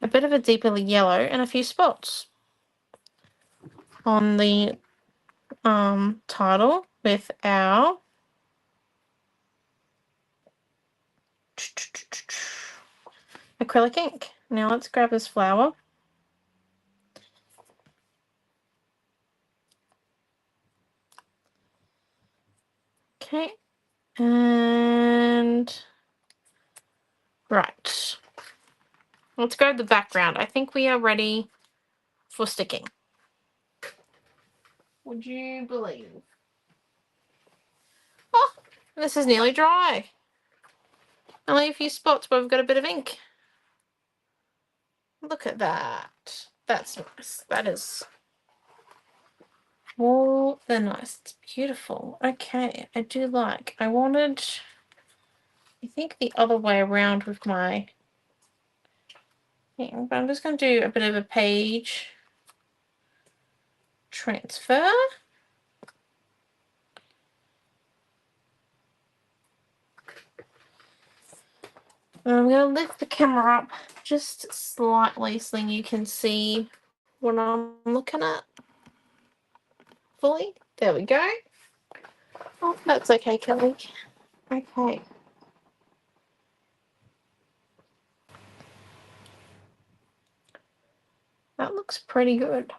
a bit of a deeper yellow and a few spots. on the title with our acrylic ink. Now let's grab this flower. Okay, and right. Let's go to the background. I think we are ready for sticking. Would you believe? Oh, this is nearly dry. Only a few spots where we've got a bit of ink. Look at that. That's nice. That is more than nice. It's beautiful. Okay, I do like. I wanted, I think, the other way around with my thing, but I'm just going to do a bit of a page transfer. And I'm going to lift the camera up just slightly so you can see what I'm looking at fully. There we go. Oh, that's okay, Kelly. Okay. That looks pretty good.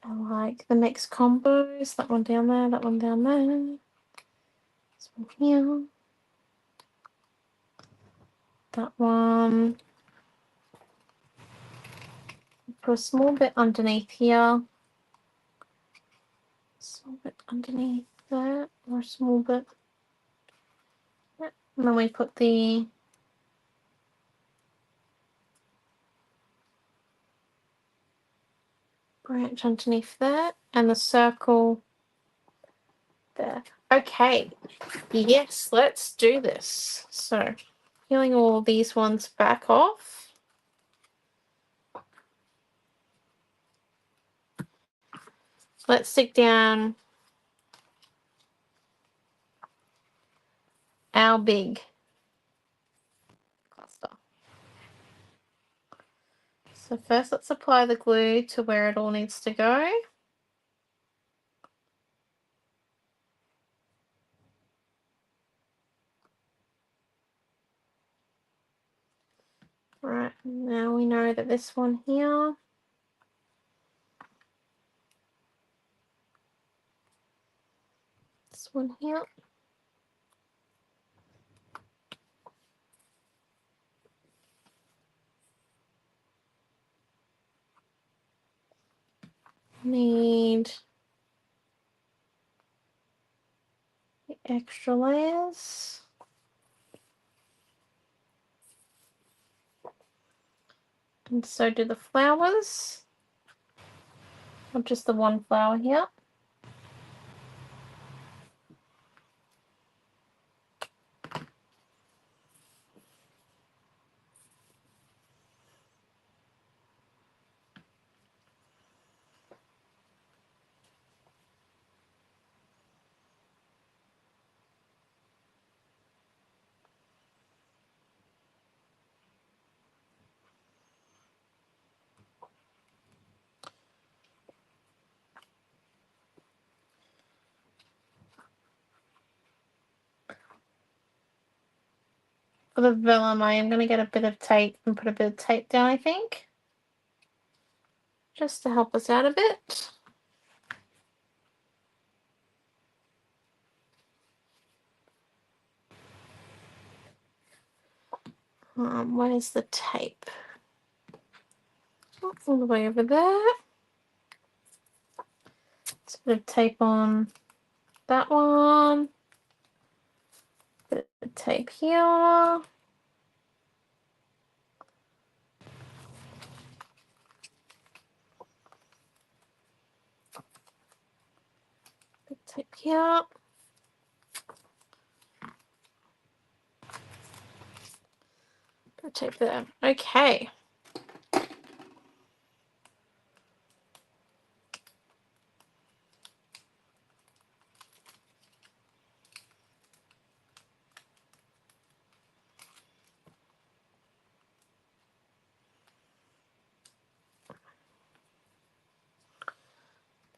I like the mixed combos. That one down there, that one down there. This one here. That one. Put a small bit underneath here. Small bit underneath there, or a small bit. Yep. And then we put the branch underneath there, and the circle there. Okay, yes, let's do this. So, peeling all these ones back off. Let's stick down our big cluster. So first let's apply the glue to where it all needs to go. Right, now we know that this one here, this one here, need the extra layers. And so do the flowers, or just the one flower here. For the vellum, I am going to get a bit of tape and put a bit of tape down, I think, just to help us out a bit. Where's the tape? Oh, all the way over there. Just a bit of tape on that one. Bit of tape here. Bit of tape here. Bit of tape there. Okay.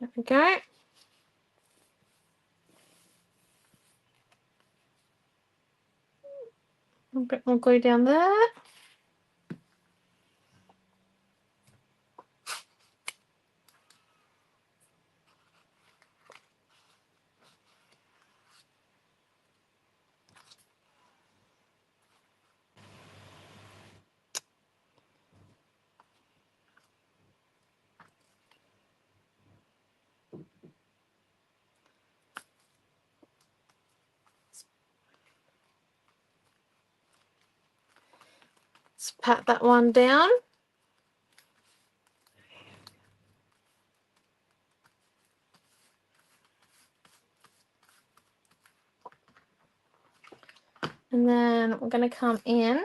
There we go. A bit more glue down there. Let's pat that one down. And then we're going to come in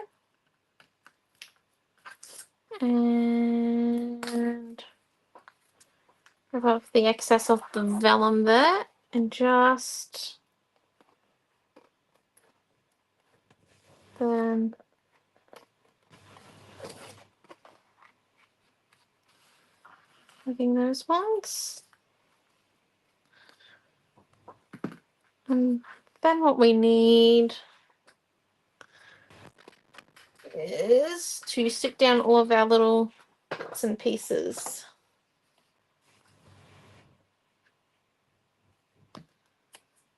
and rip off the excess of the vellum there and just then moving those ones. And then what we need is to stick down all of our little bits and pieces.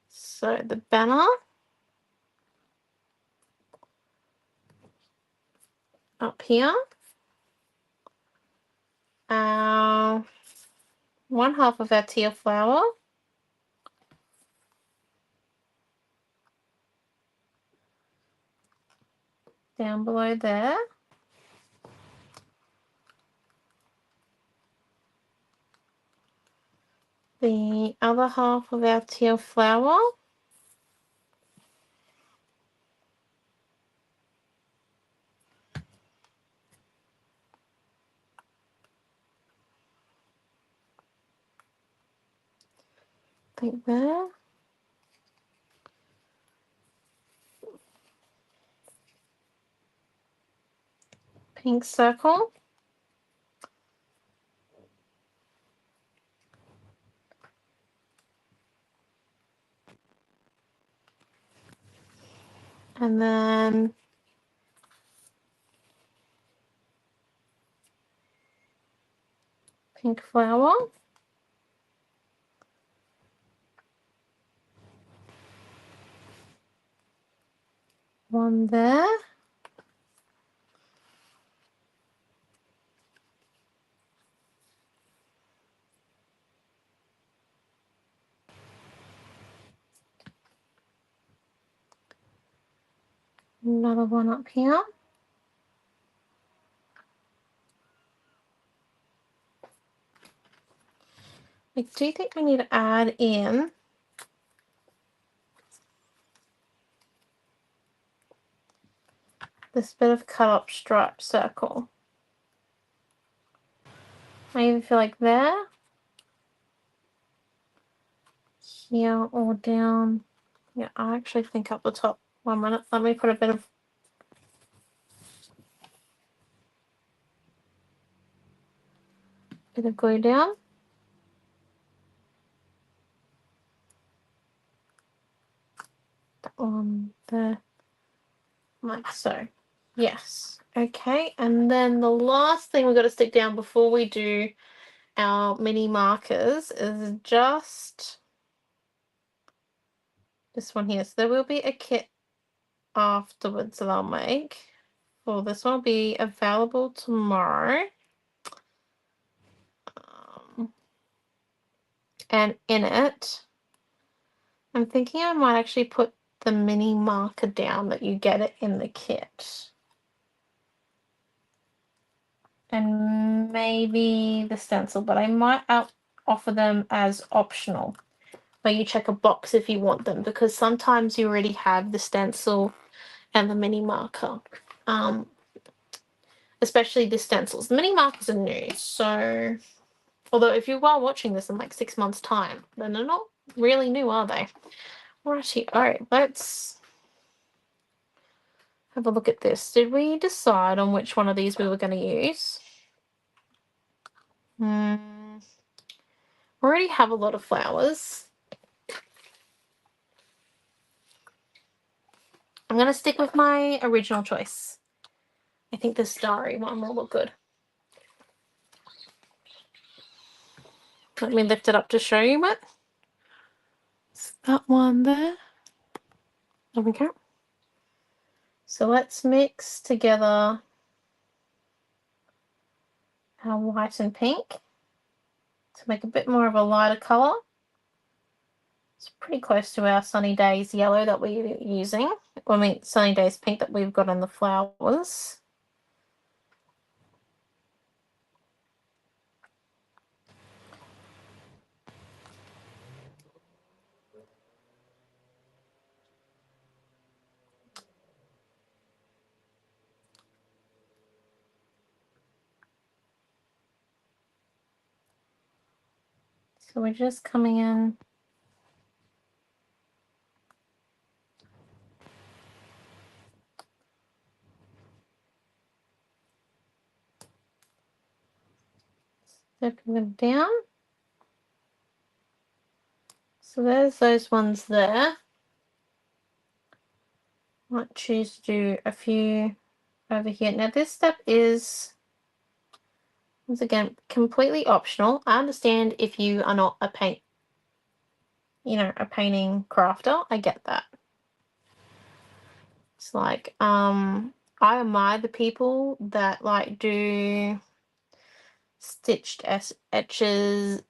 So the banner up here, one half of our teal flower, down below there, the other half of our teal flower, I think there, pink circle, and then pink flower, one there, another one up here. I do think we need to add in this bit of cut up stripe circle. I even feel like there, here, or down. Yeah, I actually think up the top. 1 minute. Let me put a bit of glue down. That one there, like so. Yes. Okay, and then the last thing we've got to stick down before we do our mini markers is just this one here. So there will be a kit afterwards that I'll make. Well, this one will be available tomorrow. And in it, I'm thinking I might actually put the mini marker down that you get it in the kit. And maybe the stencil, but I might offer them as optional, where you check a box if you want them, because sometimes you already have the stencil and the mini marker. Especially the stencils. The mini markers are new, so although if you are watching this in like 6 months' time, then they're not really new, are they? Righty, alright, let's have a look at this. Did we decide on which one of these we were going to use? We're already have a lot of flowers. I'm going to stick with my original choice. I think the starry one will look good. Let me lift it up to show you it. It's that one there. There we go. So let's mix together our white and pink to make a bit more of a lighter colour. It's pretty close to our Sunny Days yellow that we're using. I mean, Sunny Days pink that we've got on the flowers. So we're just coming in. Stepping them down. So there's those ones there. Might choose to do a few over here. Now this step is, once again, completely optional. I understand if you are not a painting crafter. I get that. It's like, I admire the people that like do stitched edges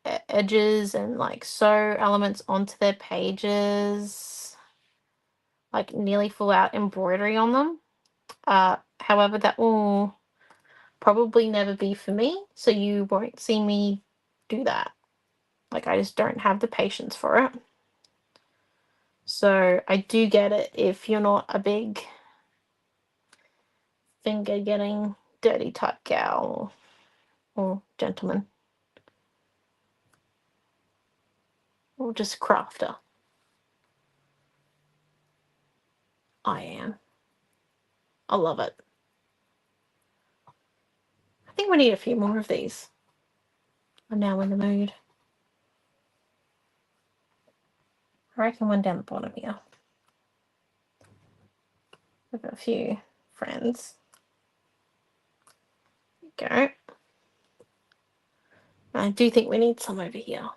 and like sew elements onto their pages, like nearly full out embroidery on them. However, that will probably never be for me, so you won't see me do that. Like, I just don't have the patience for it. So I do get it if you're not a big finger getting dirty type gal or gentleman, or just crafter. I am. I love it. I think we need a few more of these. I'm now in the mood. I reckon one down the bottom here. I've got a few friends. There we go. I do think we need some over here.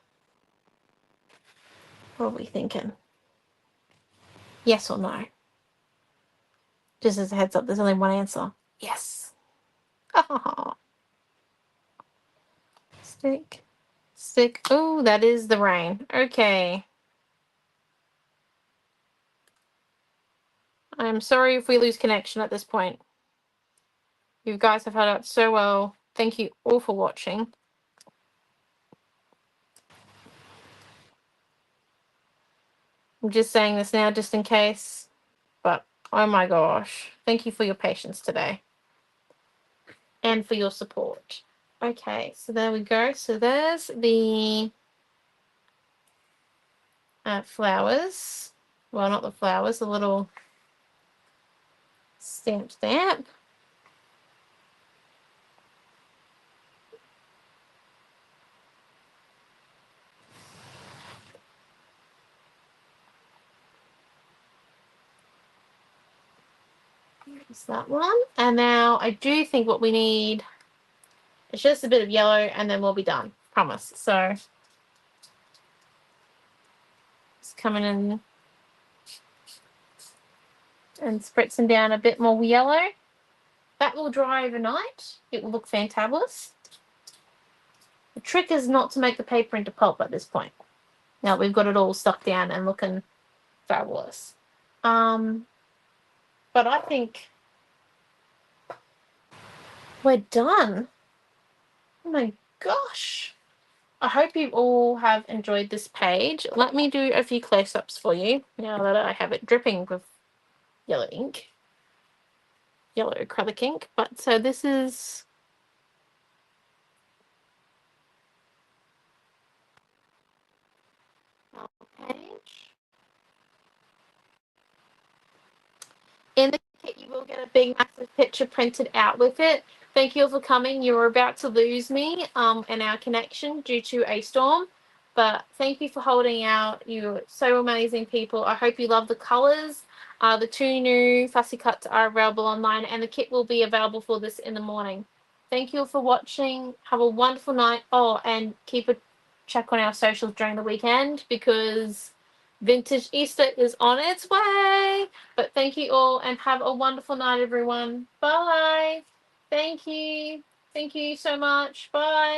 What are we thinking? Yes or no? Just as a heads up, there's only one answer. Yes. Stick. Stick. Oh, that is the rain. Okay. I'm sorry if we lose connection at this point. You guys have held out so well. Thank you all for watching. I'm just saying this now just in case. But, oh my gosh. Thank you for your patience today. And for your support. Okay, so there we go. So there's the flowers. Well, not the flowers, the little stamp. There's that one. And now I do think what we need is just a bit of yellow and then we'll be done. Promise. So just coming in and spritzing down a bit more yellow. That will dry overnight. It will look fantabulous. The trick is not to make the paper into pulp at this point. Now we've got it all stuck down and looking fabulous. But I think we're done. Oh my gosh. I hope you all have enjoyed this page. Let me do a few close-ups for you now that I have it dripping with yellow ink. Yellow acrylic ink. But so this is our page. In the kit, you will get a big, massive picture printed out with it. Thank you all for coming. You were about to lose me and our connection due to a storm. But thank you for holding out. You're so amazing people. I hope you love the colours. The 2 new fussy cuts are available online, and the kit will be available for this in the morning. Thank you all for watching. Have a wonderful night. Oh, and keep a check on our socials during the weekend, because Vintage Easter is on its way. But thank you all, and have a wonderful night, everyone. Bye. Thank you. Thank you so much. Bye.